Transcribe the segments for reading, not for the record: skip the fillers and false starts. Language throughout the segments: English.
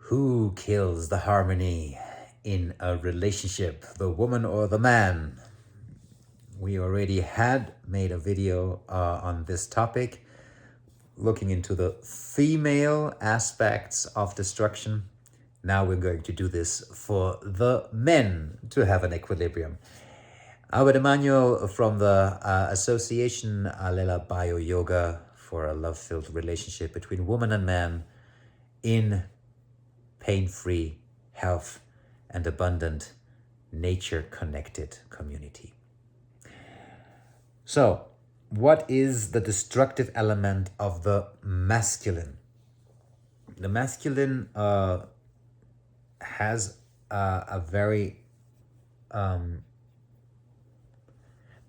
Who kills the harmony in a relationship, the woman or the man? We already had made a video on this topic, looking into the female aspects of destruction. Now we're going to do this for the men to have an equilibrium. Albert Emmanuel from the Association Alela Bio Yoga for a love-filled relationship between woman and man in pain-free, health, and abundant, nature-connected community. So, what is the destructive element of the masculine? The masculine has a very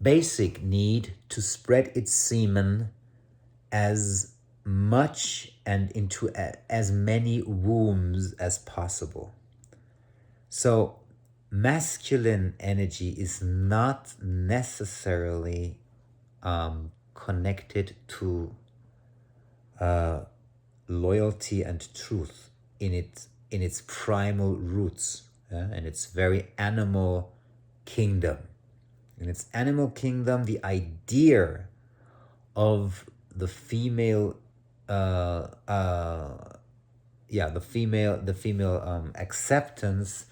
basic need to spread its semen as much and into as many wombs as possible. So masculine energy is not necessarily connected to loyalty and truth in its primal roots, and its very animal kingdom. In its animal kingdom, the idea of the female the female acceptance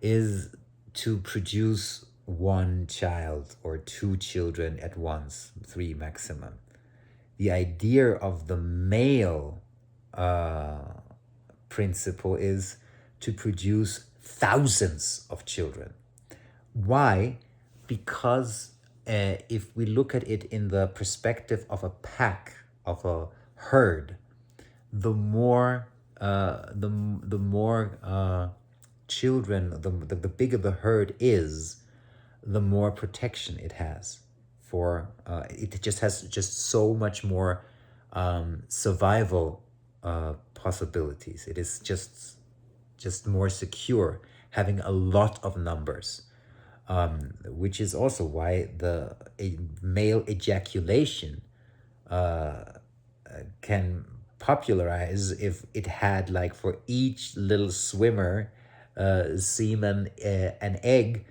is to produce one child or two children at once, 3 maximum. The idea of the male principle is to produce thousands of children. Why? Because if we look at it in the perspective of a pack, of a herd, the more children, the bigger the herd is, the more protection it has. For it just has so much more survival possibilities. It is just more secure having a lot of numbers. Which is also why the male ejaculation can popularize if it had, like, for each little swimmer semen an egg.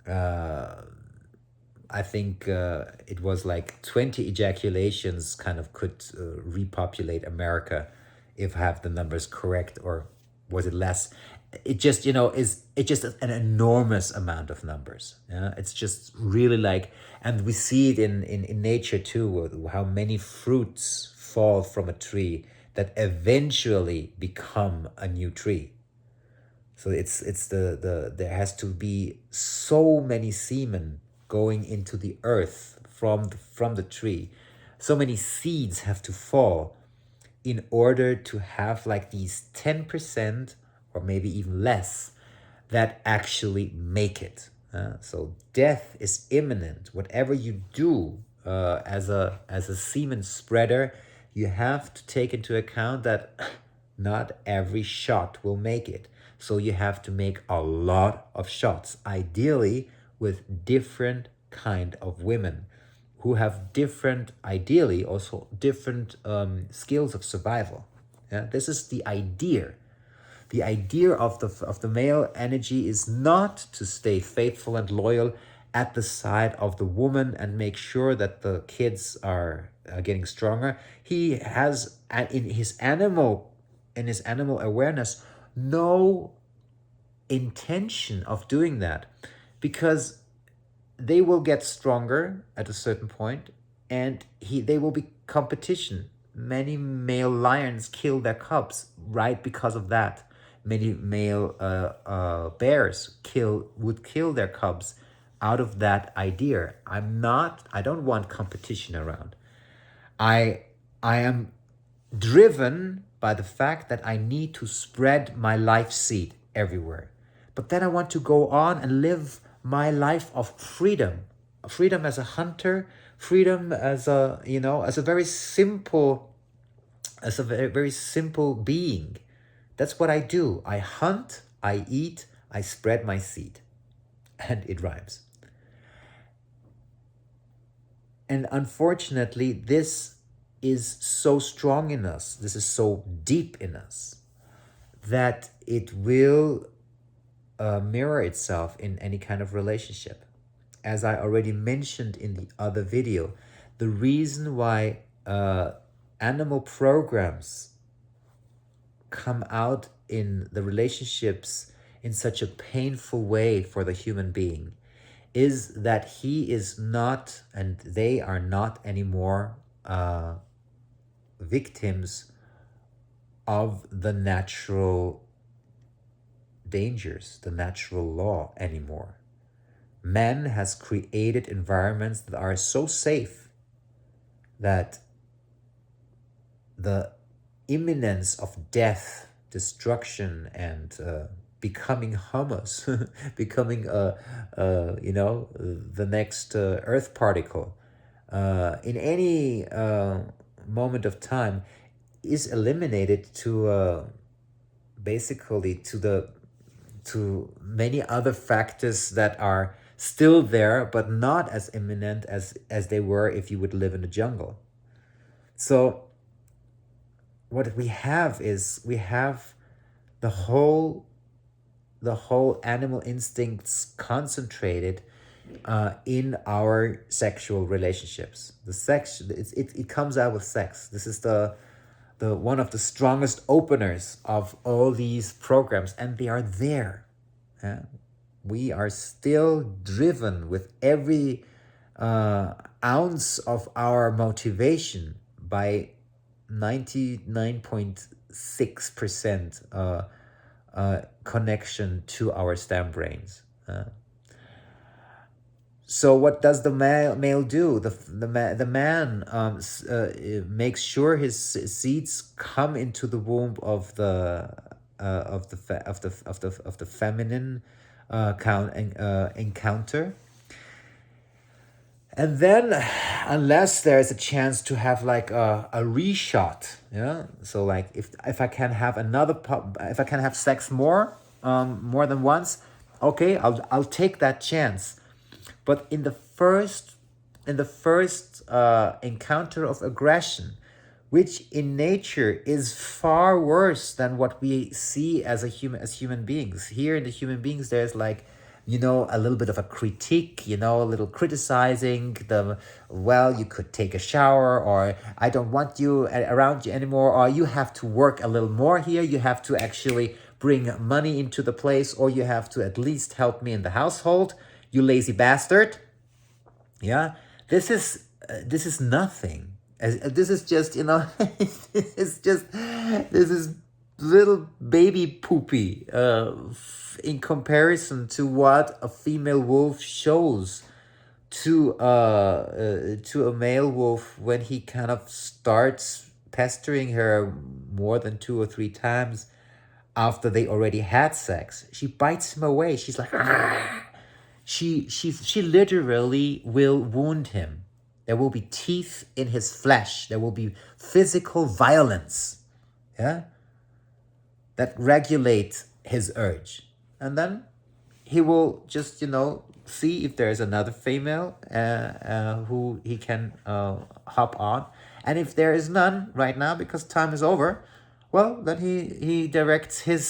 I think it was like 20 ejaculations kind of could repopulate America, if I have the numbers correct, or was it less? It just, it's just an enormous amount of numbers. Yeah, it's just really like, and we see it in nature too, how many fruits fall from a tree that eventually become a new tree. So it's there has to be so many semen going into the earth from the tree. So many seeds have to fall in order to have like these 10%, or maybe even less, that actually make it. So death is imminent. Whatever you do as a semen spreader, you have to take into account that not every shot will make it. So you have to make a lot of shots, ideally with different kind of women who have different, ideally also different skills of survival. Yeah, this is the idea. The idea of the male energy is not to stay faithful and loyal at the side of the woman and make sure that the kids are getting stronger. He has in his animal awareness no intention of doing that, because they will get stronger at a certain point, and they will be competition. Many male lions kill their cubs right because of that. Many male bears would kill their cubs out of that idea. I don't want competition around. I am driven by the fact that I need to spread my life seed everywhere. But then I want to go on and live my life of freedom. Freedom as a hunter, freedom as a, as a very simple being. That's what I do. I hunt, I eat, I spread my seed. And it rhymes. And unfortunately, this is so strong in us. This is so deep in us that it will mirror itself in any kind of relationship. As I already mentioned in the other video, the reason why animal programs come out in the relationships in such a painful way for the human being is that he is not, and they are not anymore victims of the natural dangers, the natural law anymore. Man has created environments that are so safe that the imminence of death, destruction, and becoming humus, becoming the next earth particle in any moment of time is eliminated to basically to many other factors that are still there but not as imminent as they were if you would live in the jungle. So what we have is we have the whole animal instincts concentrated in our sexual relationships. The sex, it comes out with sex. This is the one of the strongest openers of all these programs, and they are there. We are still driven with every ounce of our motivation by 99.6% connection to our stem brains. So what does the male do? The man makes sure his seeds come into the womb of the feminine encounter. And then, unless there's a chance to have like a reshot, yeah. So like if I can have if I can have sex more than once, okay, I'll take that chance. But in the first encounter of aggression, which in nature is far worse than what we see as human beings. Here in the human beings, there's like, a little bit of a critique, a little criticizing you could take a shower, or I don't want you around you anymore, or you have to work a little more here, you have to actually bring money into the place, or you have to at least help me in the household, you lazy bastard. Yeah, this is nothing. This is just, this is little baby poopy in comparison to what a female wolf shows to a male wolf when he kind of starts pestering her more than 2 or 3 times after they already had sex. She bites him away. She's like, "Argh!" She literally will wound him. There will be teeth in his flesh. There will be physical violence, yeah, that regulate his urge. And then he will just, see if there's another female who he can hop on. And if there is none right now, because time is over, well, then he directs his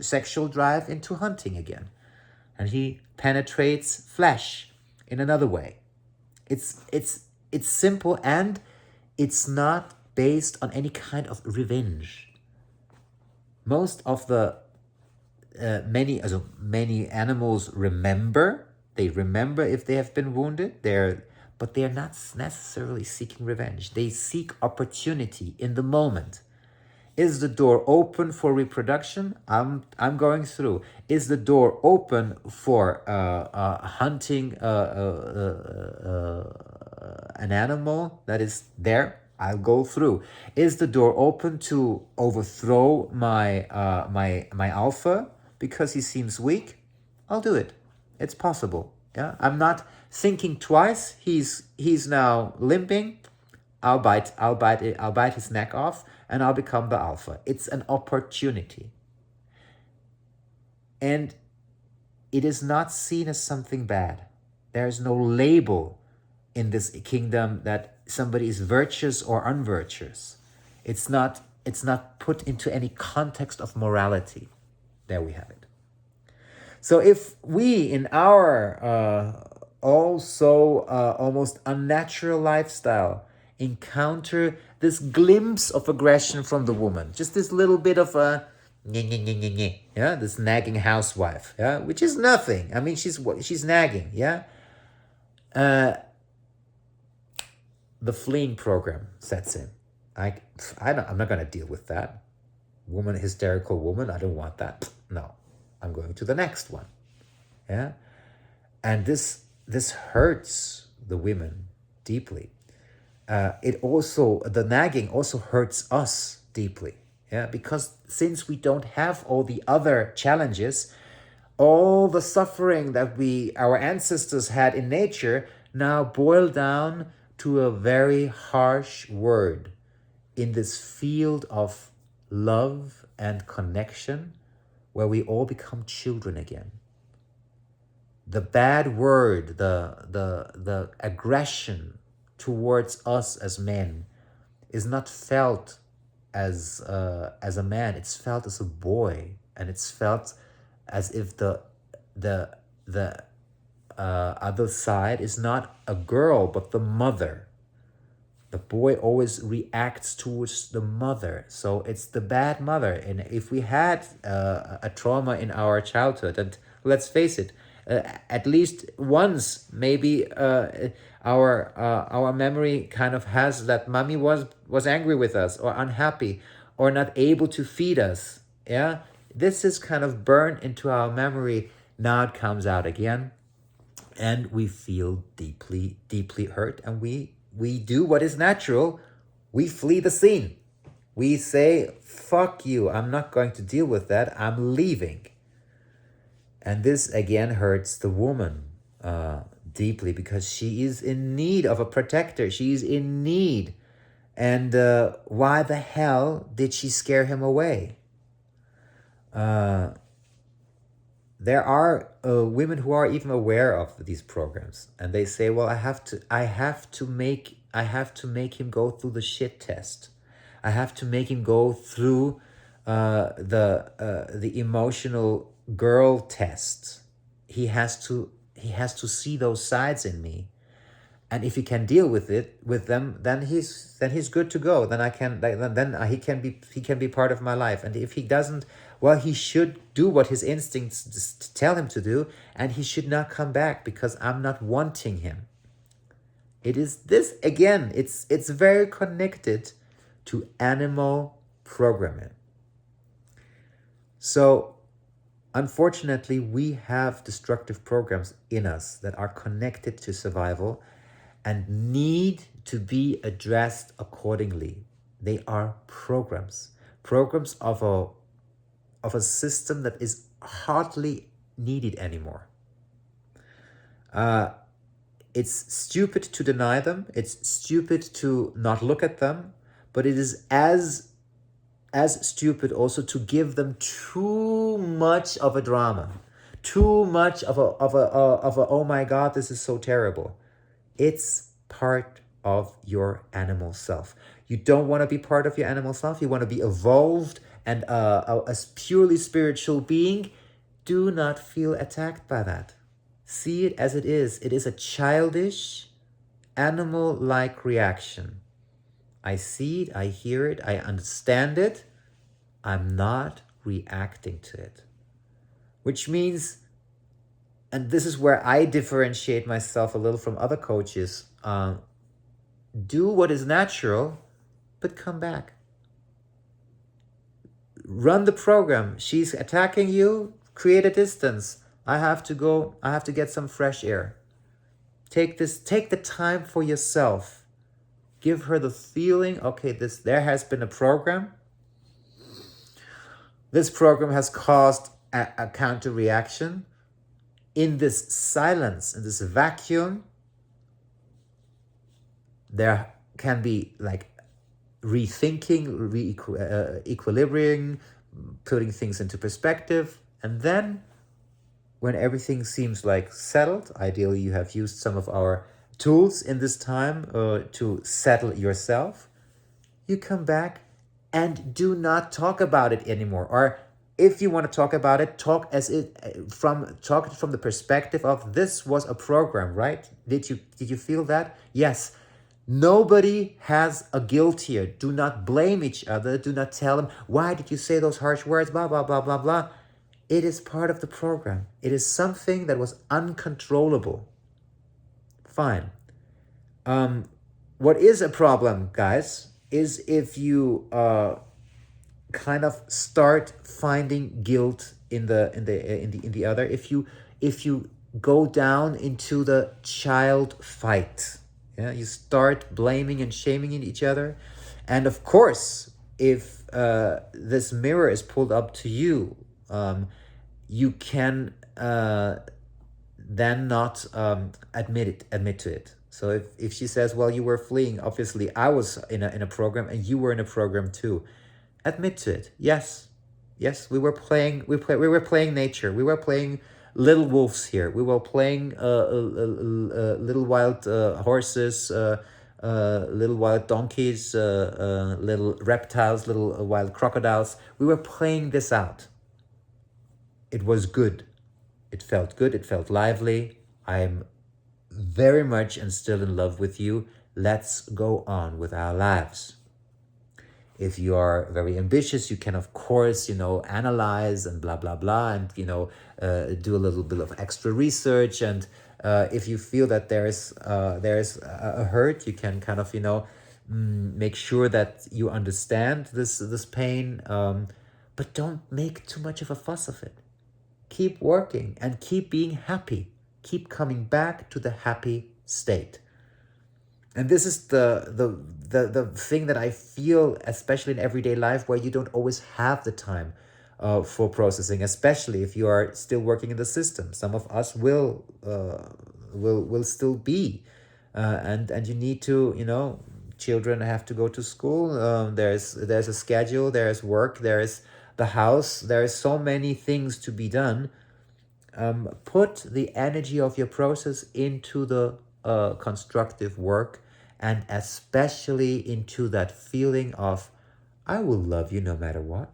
sexual drive into hunting again. And he penetrates flesh in another way. It's simple, and it's not based on any kind of revenge. Most of the many animals remember. They remember if they have been wounded. But they are not necessarily seeking revenge. They seek opportunity in the moment. Is the door open for reproduction? I'm going through. Is the door open for hunting an animal that is there? I'll go through. Is the door open to overthrow my my alpha because he seems weak? I'll do it. It's possible. Yeah, I'm not thinking twice. He's now limping. I'll bite his neck off, and I'll become the alpha. It's an opportunity. And it is not seen as something bad. There is no label in this kingdom that somebody is virtuous or unvirtuous. It's not it's not put into any context of morality. There we have it. So if we in our also almost unnatural lifestyle encounter this glimpse of aggression from the woman, just this little bit of a yeah, this nagging housewife, yeah, which is nothing. I mean, she's nagging, yeah. The fleeing program sets in. I'm not gonna deal with that. Woman, hysterical woman. I don't want that. No, I'm going to the next one. Yeah, and this hurts the women deeply. The nagging also hurts us deeply. Yeah, because since we don't have all the other challenges, all the suffering that our ancestors had in nature now boil down to a very harsh word in this field of love and connection where we all become children again. The bad word, the aggression towards us as men is not felt as a man. It's felt as a boy, and it's felt as if the other side is not a girl but the mother. The boy always reacts towards the mother, so it's the bad mother. And if we had a trauma in our childhood, and let's face it, at least once, maybe our memory kind of has that mommy was angry with us, or unhappy, or not able to feed us. Yeah, this is kind of burned into our memory. Now it comes out again, and we feel deeply, deeply hurt, and we do what is natural. We flee the scene. We say, fuck you, I'm not going to deal with that, I'm leaving. And this again hurts the woman deeply, because she is in need of a protector. She's in need. And why the hell did she scare him away? There are women who are even aware of these programs, and they say, "Well, I have to make him go through the shit test. I have to make him go through the emotional girl test. He has to see those sides in me, and if he can deal with them, then he's good to go. Then he can be part of my life. And if he doesn't, well, he should do what his instincts tell him to do, and he should not come back because I'm not wanting him." It is this again. It's very connected to animal programming. So, unfortunately, we have destructive programs in us that are connected to survival and need to be addressed accordingly. They are programs of a system that is hardly needed anymore. It's stupid to deny them. It's stupid to not look at them, but it is as stupid also to give them too much of a drama, too much of a oh my God, this is so terrible. It's part of your animal self. You don't want to be part of your animal self. You want to be evolved and a purely spiritual being. Do not feel attacked by that. See it as it is. It is a childish, animal-like reaction. I see it, I hear it, I understand it. I'm not reacting to it. Which means, and this is where I differentiate myself a little from other coaches, do what is natural, but come back. Run the program. She's attacking you, create a distance. I have to go, I have to get some fresh air. Take the time for yourself. Give her the feeling, okay, there has been a program. This program has caused a counter reaction. In this silence, in this vacuum, there can be like rethinking, equilibrium, putting things into perspective. And then when everything seems like settled, ideally you have used some of our tools in this time to settle yourself, you come back and do not talk about it anymore. Or if you want to talk about it, talk from the perspective of this was a program, right? Did you feel that? Yes. Nobody has a guilt here. Do not blame each other. Do not tell them, why did you say those harsh words? Blah, blah, blah, blah, blah. It is part of the program. It is something that was uncontrollable. Fine. What is a problem, guys, is if you kind of start finding guilt in the other. If you go down into the child fight, yeah, you start blaming and shaming each other, and of course, if this mirror is pulled up to you, you can then not admit to it. So if she says, well, you were fleeing, obviously I was in a program and you were in a program too, admit to it. Yes, we were playing nature. We were playing little wolves here. We were playing little wild horses, little wild donkeys, little reptiles, little wild crocodiles. We were playing this out. It was good. It felt good. It felt lively. I'm very much and still in love with you. Let's go on with our lives. If you are very ambitious, you can, of course, analyze and blah, blah, blah, and, do a little bit of extra research. And if you feel that there's a hurt, you can kind of, make sure that you understand this pain. But don't make too much of a fuss of it. Keep working and keep being happy. Keep coming back to the happy state. And this is the thing that I feel, especially in everyday life, where you don't always have the time for processing, especially if you are still working in the system. Some of us will still be, and you need to, children have to go to school. There's a schedule. There's work. There's the house. There are so many things to be done. Put the energy of your process into the constructive work, and especially into that feeling of, I will love you no matter what.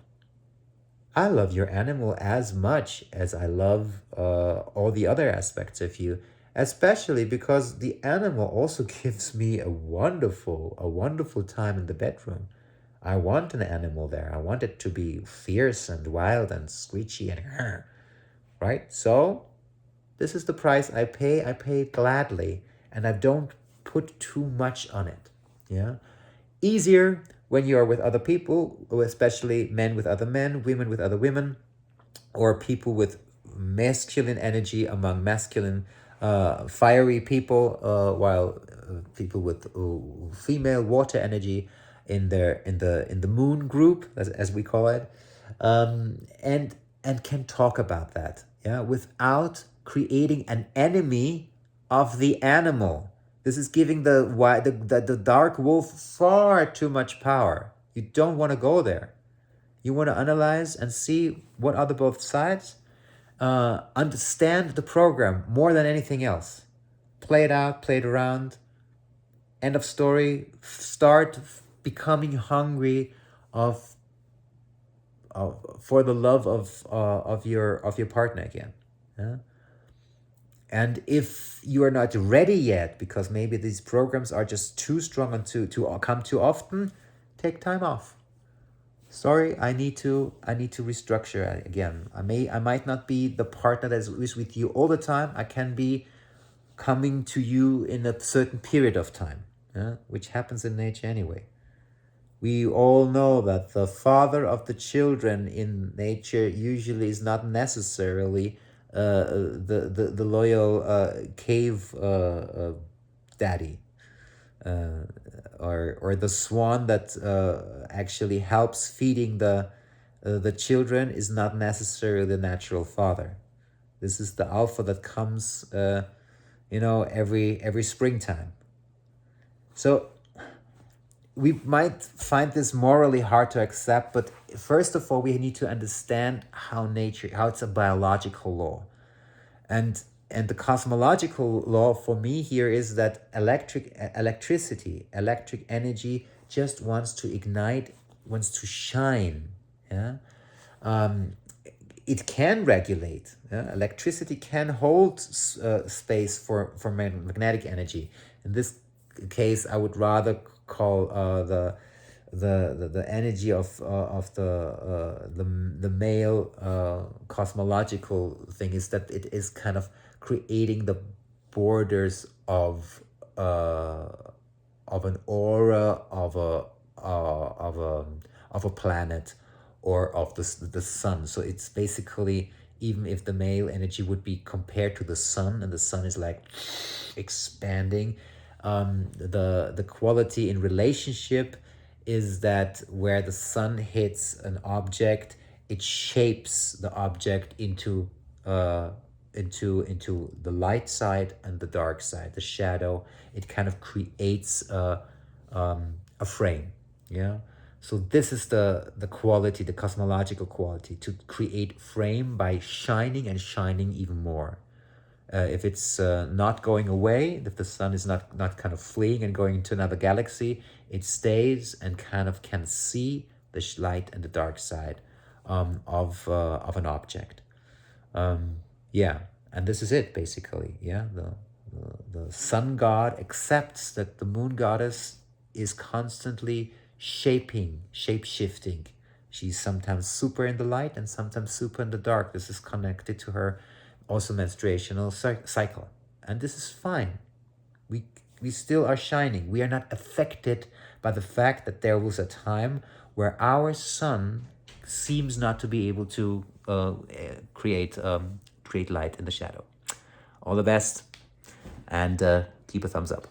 I love your animal as much as I love all the other aspects of you, especially because the animal also gives me a wonderful time in the bedroom. I want an animal there. I want it to be fierce and wild and screechy and right? So this is the price I pay. I pay it gladly, and I don't put too much on it. Yeah, easier when you are with other people, especially men with other men, women with other women, or people with masculine energy among masculine, fiery people, while people with female water energy in the moon group, as we call it, and can talk about that, yeah, without creating an enemy of the animal. This is giving the dark wolf far too much power. You don't want to go there. You want to analyze and see what are the both sides. Understand the program more than anything else. Play it out, play it around. End of story. Start becoming hungry for the love of your partner again. Yeah? And if you are not ready yet, because maybe these programs are just too strong and to come too often, take time off. Sorry, I need to restructure again. I might not be the partner that is with you all the time. I can be coming to you in a certain period of time, which happens in nature anyway. We all know that the father of the children in nature usually is not necessarily the loyal cave daddy, or the swan that actually helps feeding the children is not necessarily the natural father. This is the alpha that comes every springtime. So we might find this morally hard to accept, but first of all, we need to understand how it's a biological law. And the cosmological law for me here is that electric energy just wants to ignite wants to shine. Yeah. Um, it can regulate. Yeah? Electricity can hold space for magnetic energy. In this case, I would rather call the energy of the male cosmological thing is that it is kind of creating the borders of an aura of a planet or of the sun. So it's basically, even if the male energy would be compared to the sun, and the sun is like expanding, the quality in relationship is that where the sun hits an object, it shapes the object into the light side and the dark side, the shadow. It kind of creates a frame. Yeah. So this is the quality, the cosmological quality, to create frame by shining and shining even more. If it's not going away, if the sun is not kind of fleeing and going into another galaxy, it stays and kind of can see the light and the dark side of an object. Yeah, and this is it basically. Yeah, the sun god accepts that the moon goddess is constantly shape shifting. She's sometimes super in the light and sometimes super in the dark. This is connected to her also menstruational cycle, and this is fine. We still are shining. We are not affected by the fact that there was a time where our sun seems not to be able to create light in the shadow. All the best, and keep a thumbs up.